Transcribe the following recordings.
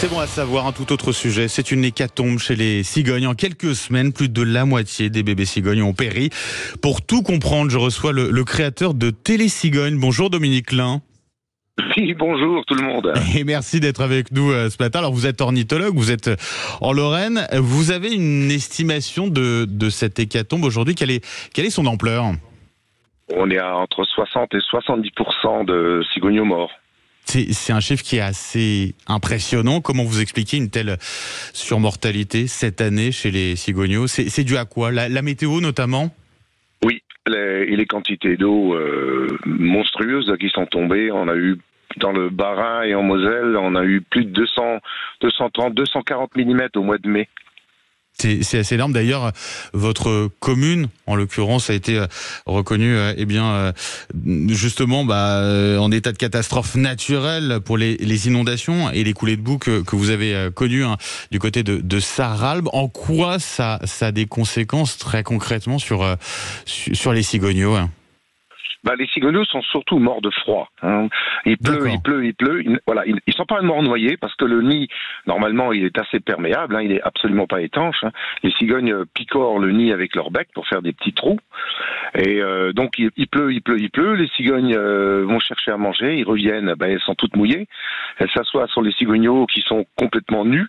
C'est bon à savoir, un tout autre sujet. C'est une hécatombe chez les cigognes. En quelques semaines, plus de la moitié des bébés cigognes ont péri. Pour tout comprendre, je reçois le créateur de Télécigogne. Bonjour Dominique Lin. Oui, bonjour tout le monde. Et merci d'être avec nous ce matin. Alors vous êtes ornithologue, vous êtes en Lorraine. Vous avez une estimation de cette hécatombe aujourd'hui. Quelle est son ampleur ? On est à entre 60 et 70% de cigognos morts. C'est un chiffre qui est assez impressionnant. Comment vous expliquez une telle surmortalité cette année chez les cigognos ? C'est dû à quoi ? La météo notamment ? Oui, les quantités d'eau monstrueuses qui sont tombées. On a eu dans le Bas-Rhin et en Moselle, on a eu plus de 230, 240 mm au mois de mai. C'est assez énorme. D'ailleurs, votre commune, en l'occurrence, a été reconnue, justement, en état de catastrophe naturelle pour les inondations et les coulées de boue que vous avez connues du côté de Sarralbe. En quoi ça a des conséquences très concrètement sur les cigognos ? Les cigognos sont surtout morts de froid. Il pleut. Ils sont pas morts noyés parce que le nid, normalement, il est assez perméable. Il est absolument pas étanche. Les cigognes picorent le nid avec leur bec pour faire des petits trous. Et donc il pleut. Les cigognes vont chercher à manger. Ils reviennent. Elles sont toutes mouillées. Elles s'assoient sur les cigognos qui sont complètement nus.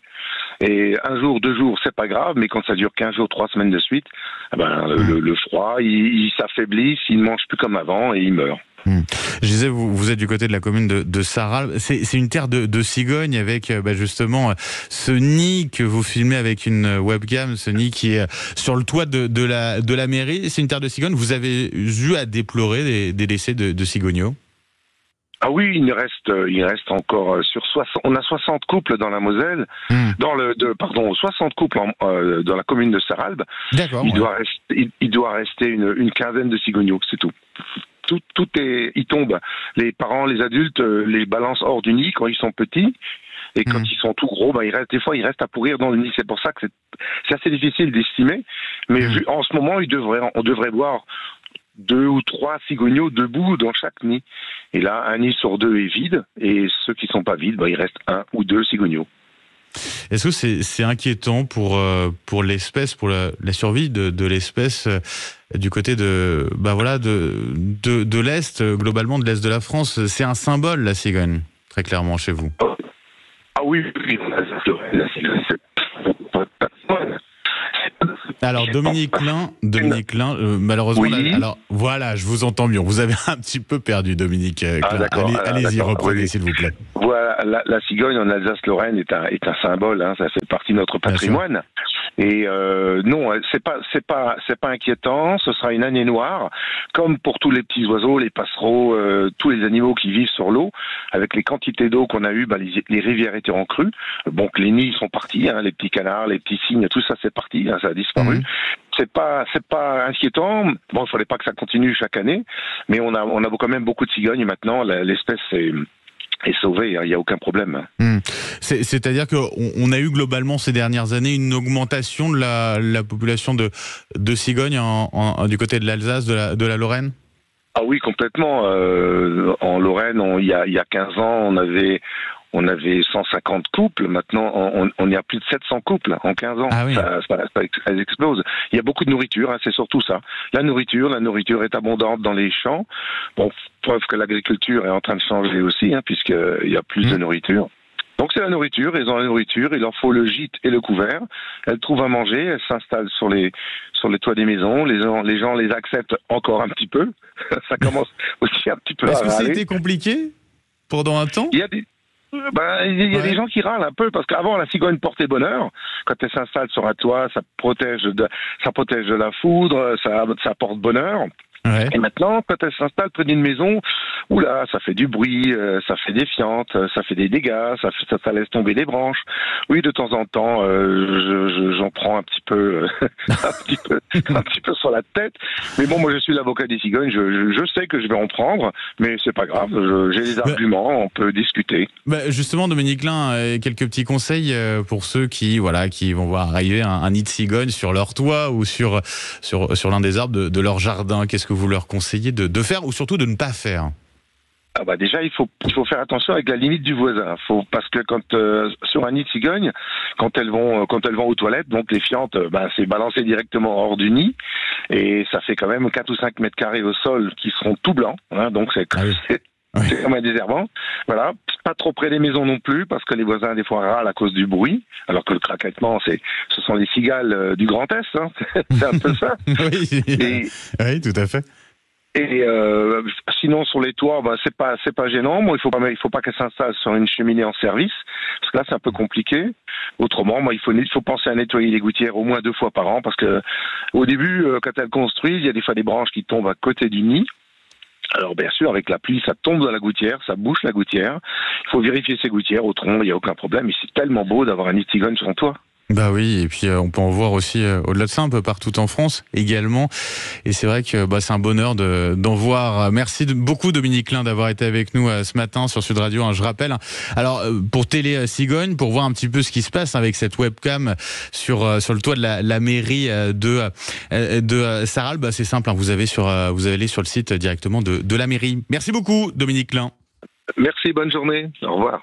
Et un jour, 2 jours, c'est pas grave. Mais quand ça dure 15 jours, 3 semaines de suite, le froid, ils s'affaiblissent. Ils ne mangent plus comme avant. Et il meurt. Je disais, vous êtes du côté de la commune de Sarralbe. C'est une terre de cigognes avec justement ce nid que vous filmez avec une webcam, ce nid qui est sur le toit de la mairie. C'est une terre de cigognes. Vous avez eu à déplorer des décès de cigognos ? Ah oui, il reste encore sur 60. On a 60 couples dans la Moselle, 60 couples dans la commune de Sarralbe. D'accord. Il doit rester une quinzaine de cigognos, c'est tout. Tout est, ils tombent. Les parents, les adultes, les balancent hors du nid quand ils sont petits. Et quand ils sont tout gros, des fois, ils restent à pourrir dans le nid. C'est pour ça que c'est assez difficile d'estimer. Mais en ce moment, on devrait voir 2 ou 3 cigognos debout dans chaque nid. Et là, un nid sur 2 est vide. Et ceux qui sont pas vides, il reste 1 ou 2 cigognos. Est-ce que c'est inquiétant pour l'espèce, pour la survie de l'espèce du côté de l'Est, globalement de l'Est de la France? C'est un symbole, la cigogne, très clairement, chez vous. Ah oui, la cigogne, c'est... Alors Dominique Lin, malheureusement, oui. alors voilà, je vous entends mieux. Vous avez un petit peu perdu, Dominique Lin. Allez-y, reprenez s'il vous plaît. Voilà, la cigogne en Alsace-Lorraine est un symbole. Ça fait partie de notre patrimoine. Et non, c'est pas inquiétant. Ce sera une année noire, comme pour tous les petits oiseaux, les passereaux, tous les animaux qui vivent sur l'eau. Avec les quantités d'eau qu'on a eues, les rivières étaient en crue. Donc les nids sont partis, les petits canards, les petits cygnes, tout ça c'est parti, ça a disparu. C'est pas inquiétant. Bon, il fallait pas que ça continue chaque année, mais on a quand même beaucoup de cigognes maintenant. L'espèce est sauvée, il n'y a aucun problème. C'est-à-dire qu'on a eu globalement ces dernières années une augmentation de la population de cigognes du côté de l'Alsace, de la Lorraine ? Ah oui, complètement. En Lorraine, il y a 15 ans, on avait 150 couples. Maintenant, on est à plus de 700 couples en 15 ans. Ah oui. Ça explose. Il y a beaucoup de nourriture, c'est surtout ça. La nourriture est abondante dans les champs. Bon, preuve que l'agriculture est en train de changer aussi, puisqu'il y a plus de nourriture. Donc c'est la nourriture, ils ont la nourriture, il leur faut le gîte et le couvert. Elles trouvent à manger, elles s'installent sur les toits des maisons, les gens les acceptent encore un petit peu. Ça commence aussi un petit peu à râler. Est-ce que c'était compliqué pendant un temps ? Il y a des gens qui râlent un peu parce qu'avant la cigogne portait bonheur. Quand elle s'installe sur un toit, ça protège de la foudre, ça porte bonheur. Ouais. Et maintenant, quand elle s'installe près d'une maison, ça fait du bruit, ça fait des fientes, ça fait des dégâts, ça laisse tomber des branches. Oui, de temps en temps, j'en prends un petit peu, un petit peu sur la tête. Mais bon, moi, je suis l'avocat des cigognes. Je sais que je vais en prendre, mais c'est pas grave. J'ai des arguments, on peut discuter. Justement, Dominique Lin, quelques petits conseils pour ceux qui vont voir arriver un nid de cigogne sur leur toit ou sur l'un des arbres de leur jardin. Qu'est-ce que vous leur conseillez de faire ou surtout de ne pas faire ? Ah bah déjà il faut faire attention avec la limite du voisin. Parce que quand sur un nid de cigogne, quand elles vont aux toilettes, donc les fientes, c'est balancé directement hors du nid et ça fait quand même 4 ou 5 mètres carrés au sol qui seront tout blancs. Hein, donc c'est comme un désherbant. Voilà, pas trop près des maisons non plus parce que les voisins des fois râlent à cause du bruit, alors que le craquement ce sont les cigales du Grand Est. Hein. C'est un peu ça. Oui, tout à fait. Et sinon sur les toits, c'est pas gênant. Bon, il faut pas qu'elle s'installe sur une cheminée en service, parce que là c'est un peu compliqué. Autrement, il faut penser à nettoyer les gouttières au moins 2 fois par an, parce que au début, quand elles construisent, il y a des fois des branches qui tombent à côté du nid. Alors bien sûr, avec la pluie, ça tombe dans la gouttière, ça bouche la gouttière. Il faut vérifier ces gouttières. Autrement, il n'y a aucun problème. Et c'est tellement beau d'avoir un nid de cigogne sur son toit. Bah oui, et puis on peut en voir aussi au-delà de ça un peu partout en France également, et c'est vrai que c'est un bonheur d'en voir. Merci beaucoup Dominique Klein d'avoir été avec nous ce matin sur Sud Radio, hein, je rappelle. Alors pour Télé Cigogne, pour voir un petit peu ce qui se passe avec cette webcam sur le toit de la mairie de Sarral, c'est simple, hein, vous allez sur le site directement de la mairie. Merci beaucoup Dominique Klein. Merci, bonne journée, au revoir.